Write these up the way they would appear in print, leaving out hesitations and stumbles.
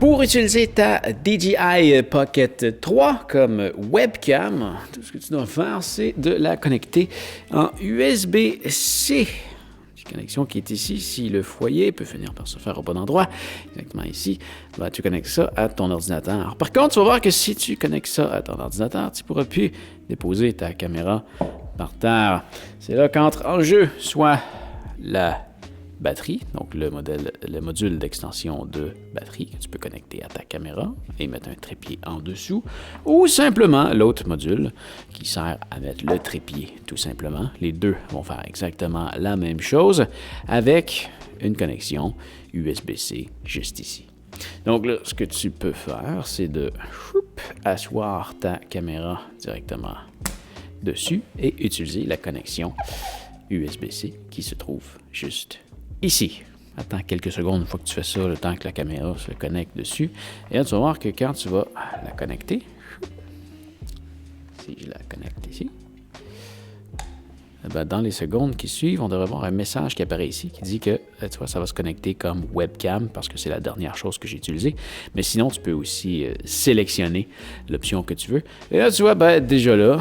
Pour utiliser ta DJI Pocket 3 comme webcam, tout ce que tu dois faire, c'est de la connecter en USB-C. Connexion qui est ici. Si le foyer peut finir par se faire au bon endroit, exactement ici, ben, tu connectes ça à ton ordinateur. Alors, par contre, tu vas voir que si tu connectes ça à ton ordinateur, tu ne pourras plus déposer ta caméra par terre. C'est là qu'entre en jeu soit la batterie, donc le module d'extension de batterie que tu peux connecter à ta caméra et mettre un trépied en dessous, ou simplement l'autre module qui sert à mettre le trépied, tout simplement. Les deux vont faire exactement la même chose avec une connexion USB-C juste ici. Donc là, ce que tu peux faire, c'est de asseoir ta caméra directement dessus et utiliser la connexion USB-C qui se trouve juste ici. Attends quelques secondes une fois que tu fais ça, le temps que la caméra se connecte dessus. Et là, tu vas voir que quand tu vas la connecter, si je la connecte ici, ben dans les secondes qui suivent, on devrait avoir un message qui apparaît ici qui dit que tu vois, ça va se connecter comme webcam parce que c'est la dernière chose que j'ai utilisée. Mais sinon, tu peux aussi sélectionner l'option que tu veux. Et là, tu vois, ben, déjà là,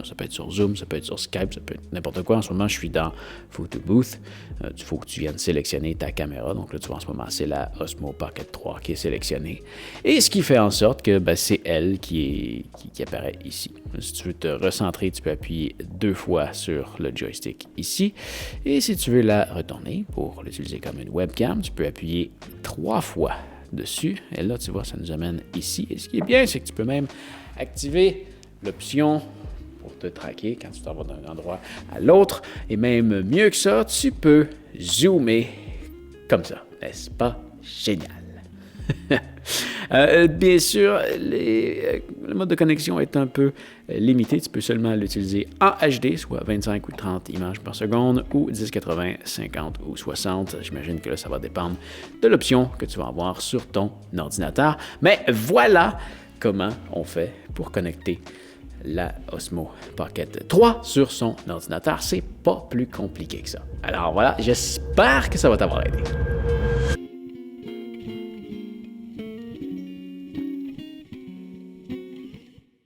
ça peut être sur Zoom, ça peut être sur Skype, ça peut être n'importe quoi. En ce moment, je suis dans Photo Booth. Il faut que tu viennes sélectionner ta caméra. Donc là, tu vois, en ce moment, c'est la Osmo Pocket 3 qui est sélectionnée. Et ce qui fait en sorte que ben, c'est elle qui apparaît ici. Si tu veux te recentrer, tu peux appuyer 2 fois sur le joystick ici. Et si tu veux la retourner pour l'utiliser comme une webcam, tu peux appuyer 3 fois dessus. Et là, tu vois, ça nous amène ici. Et ce qui est bien, c'est que tu peux même activer l'option pour te traquer quand tu t'en vas d'un endroit à l'autre. Et même mieux que ça, tu peux zoomer comme ça. N'est-ce pas génial? Bien sûr, le mode de connexion est un peu limité. Tu peux seulement l'utiliser en HD, soit 25 ou 30 images par seconde, ou 1080, 50 ou 60. J'imagine que là, ça va dépendre de l'option que tu vas avoir sur ton ordinateur. Mais voilà comment on fait pour connecter la Osmo Pocket 3 sur son ordinateur. C'est pas plus compliqué que ça. Alors voilà, j'espère que ça va t'avoir aidé.